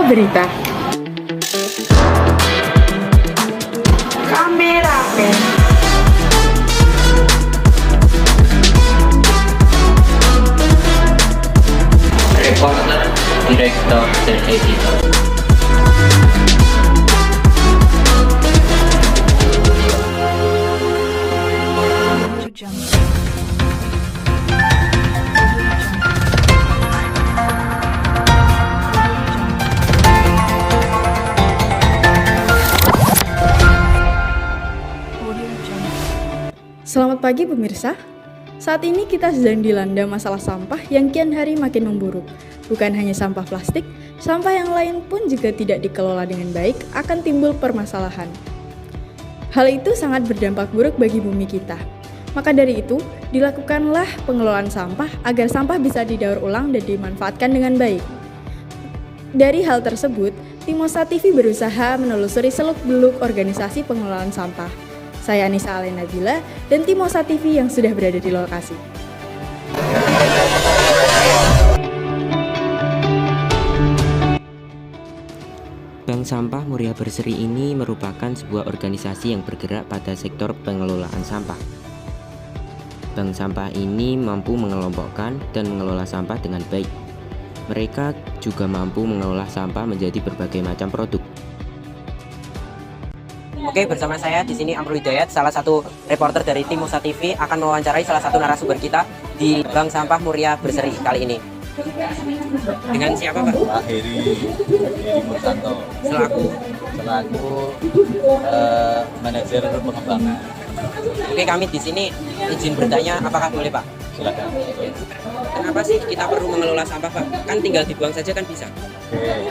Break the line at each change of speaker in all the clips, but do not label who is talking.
Berita. Kameramen.
Reporter, direktur, dan editor.
Selamat pagi pemirsa. Saat ini kita sedang dilanda masalah sampah yang kian hari makin memburuk. Bukan hanya sampah plastik, sampah yang lain pun jika tidak dikelola dengan baik akan timbul permasalahan. Hal itu sangat berdampak buruk bagi bumi kita. Maka dari itu, dilakukanlah pengelolaan sampah agar sampah bisa didaur ulang dan dimanfaatkan dengan baik. Dari hal tersebut, Timosa TV berusaha menelusuri seluk-beluk organisasi pengelolaan sampah. Saya Anissa Alena Bila dan Timosa TV yang sudah berada di lokasi.
Bank Sampah Muria Berseri ini merupakan sebuah organisasi yang bergerak pada sektor pengelolaan sampah. Bank sampah ini mampu mengelompokkan dan mengelola sampah dengan baik. Mereka juga mampu mengelola sampah menjadi berbagai macam produk.
Oke, bersama saya di sini Amrul Hidayat, salah satu reporter dari Timosa TV akan mewawancarai salah satu narasumber kita di Bank Sampah Muria Berseri kali ini. Dengan siapa, Pak?
Pak Heri Murtanto
Selaku
manajer pengembangan.
Oke, kami di sini izin bertanya, apakah boleh, Pak?
Silakan.
Kenapa sih kita perlu mengelola sampah, Pak? Kan tinggal dibuang saja kan bisa.
Oke.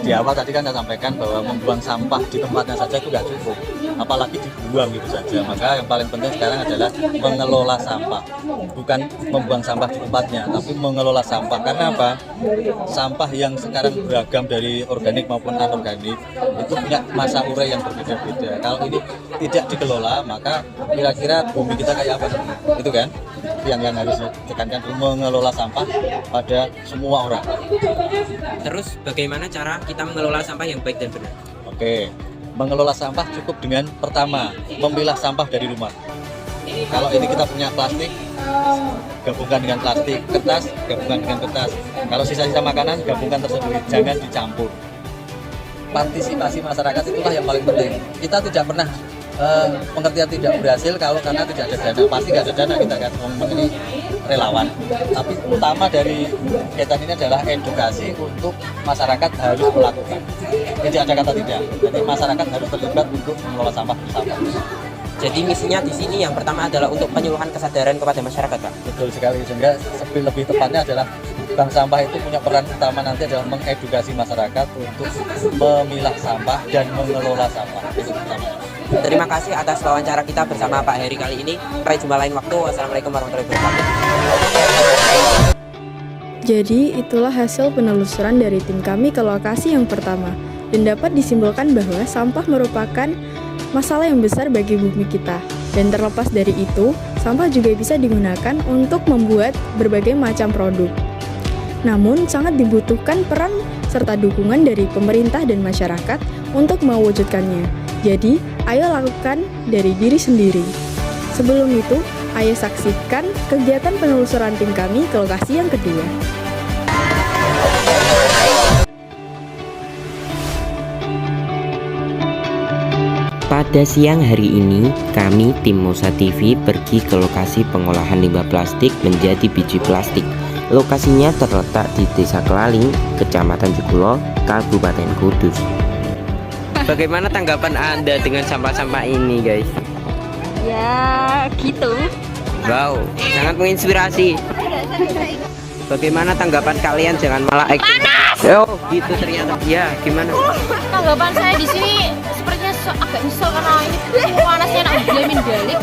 Di awal tadi kan saya sampaikan bahwa membuang sampah di tempatnya saja itu nggak cukup, apalagi dibuang gitu saja. Maka yang paling penting sekarang adalah mengelola sampah, bukan membuang sampah di tempatnya, tapi mengelola sampah. Karena apa? Sampah yang sekarang beragam dari organik maupun anorganik itu punya masa urai yang berbeda-beda. Kalau ini tidak dikelola, maka kira-kira bumi kita kayak apa? Itu kan yang harus ditekankan, mengelola sampah pada semua orang.
Terus bagaimana cara kita mengelola sampah yang baik dan benar?
Oke, mengelola sampah cukup dengan pertama memilah sampah dari rumah. Kalau ini kita punya plastik, gabungkan dengan plastik, kertas, gabungkan dengan kertas. Kalau sisa-sisa makanan, gabungkan tersendiri, jangan dicampur. Partisipasi masyarakat itulah yang paling penting. Kita tidak pernah pengertian tidak berhasil kalau karena tidak ada dana. Pasti nggak ada dana, kita kan ngomong ini relawan. Tapi utama dari kegiatan ini adalah edukasi untuk masyarakat harus melakukan. Tidak ada kata tidak. Jadi masyarakat harus terlibat untuk mengelola sampah bersama.
Jadi misinya di sini yang pertama adalah untuk penyuluhan kesadaran kepada masyarakat, Pak.
Betul sekali, sehingga lebih tepatnya adalah bank sampah itu punya peran utama nanti adalah mengedukasi masyarakat untuk memilah sampah dan mengelola sampah. Itu pertama.
Terima kasih atas wawancara kita bersama Pak Heri kali ini. Sampai jumpa lain waktu. Wassalamualaikum warahmatullahi wabarakatuh.
Jadi itulah hasil penelusuran dari tim kami ke lokasi yang pertama. Dan dapat disimpulkan bahwa sampah merupakan masalah yang besar bagi bumi kita. Dan terlepas dari itu, sampah juga bisa digunakan untuk membuat berbagai macam produk. Namun, sangat dibutuhkan peran serta dukungan dari pemerintah dan masyarakat untuk mewujudkannya. Jadi, ayo lakukan dari diri sendiri. Sebelum itu, ayo saksikan kegiatan penelusuran tim kami ke lokasi yang kedua.
Pada siang hari ini, kami Timosa TV pergi ke lokasi pengolahan limbah plastik menjadi biji plastik. Lokasinya terletak di Desa Kelaling, Kecamatan Jekulo, Kabupaten Kudus. Bagaimana tanggapan Anda dengan sampah-sampah ini, guys?
Ya gitu.
Wow, sangat menginspirasi. Bagaimana tanggapan kalian? Jangan malah panas. Oh, gitu ternyata. Ya, gimana?
Tanggapan saya di sini sepertinya agak nyesel karena ini panasnya nak diamin balik.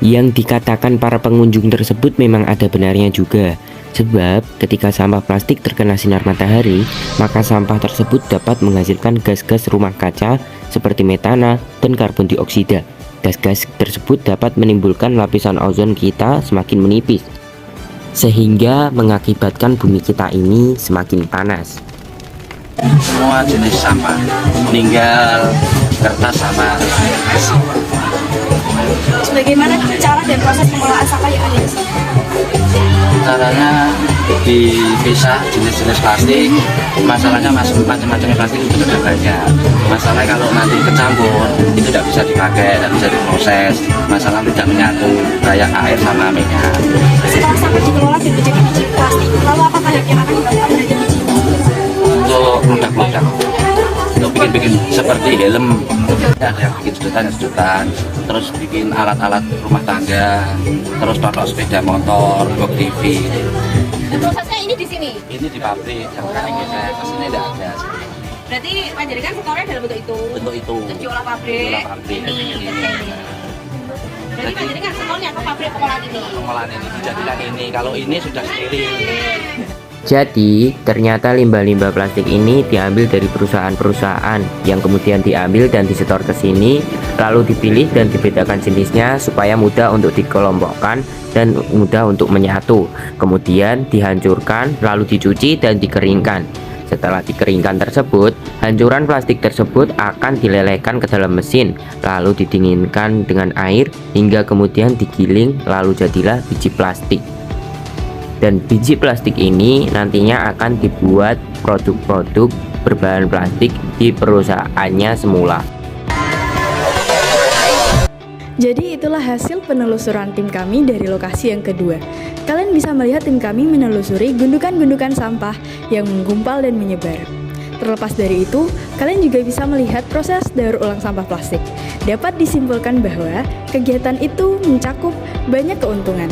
Yang dikatakan para pengunjung tersebut memang ada benarnya juga. Sebab ketika sampah plastik terkena sinar matahari, maka sampah tersebut dapat menghasilkan gas-gas rumah kaca seperti metana dan karbon dioksida. Gas-gas tersebut dapat menimbulkan lapisan ozon kita semakin menipis, sehingga mengakibatkan bumi kita ini semakin panas.
semua jenis sampah, meninggal, kertas sama besi.
Bagaimana cara dan proses pengolahan sampah yang ada di sini?
Caranya dipisah jenis-jenis plastik. Masalahnya macam-macam plastik itu sudah banyak. Masalah kalau nanti kecampur itu tidak bisa dipakai, tidak bisa diproses. Masalah tidak menyatu kayak air sama minyak.
Setelah sampah dikelola dan menjadi biji plastik, lalu apa tahap yang akan dilakukan terhadap biji?
Untuk produk-produk, untuk bikin seperti helm, ada yang bikin sedotan, terus bikin alat-alat rumah tangga, terus contoh sepeda motor, box TV.
Prosesnya ini di sini.
Ini di pabrik, yang sekarang ini saya kesini tidak ada.
Berarti panjenengan setornya dalam bentuk itu?
Bentuk itu.
Terus diolah pabrik.
Diolah pabrik.
Ini, ketika ini. Berarti panjenengan setornya ke pabrik pengolahan ini?
Pengolahan ini dijadikan ini, kalau ini sudah steril.
Jadi, ternyata limbah-limbah plastik ini diambil dari perusahaan-perusahaan yang kemudian diambil dan disetor ke sini, lalu dipilih dan dibedakan jenisnya supaya mudah untuk dikelompokkan dan mudah untuk menyatu. Kemudian dihancurkan, lalu dicuci dan dikeringkan. Setelah dikeringkan tersebut, hancuran plastik tersebut akan dilelehkan ke dalam mesin, lalu didinginkan dengan air hingga kemudian digiling, lalu jadilah biji plastik. Dan biji plastik ini nantinya akan dibuat produk-produk berbahan plastik di perusahaannya semula.
Jadi itulah hasil penelusuran tim kami dari lokasi yang kedua. Kalian bisa melihat tim kami menelusuri gundukan-gundukan sampah yang menggumpal dan menyebar. Terlepas dari itu, kalian juga bisa melihat proses daur ulang sampah plastik. Dapat disimpulkan bahwa kegiatan itu mencakup banyak keuntungan.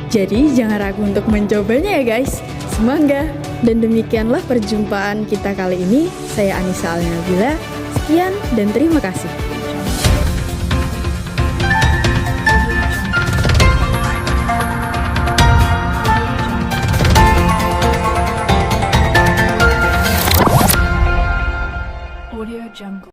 Jadi jangan ragu untuk mencobanya ya guys. Semoga. Dan demikianlah perjumpaan kita kali ini. Saya Anissa Alnabila. Sekian dan terima kasih.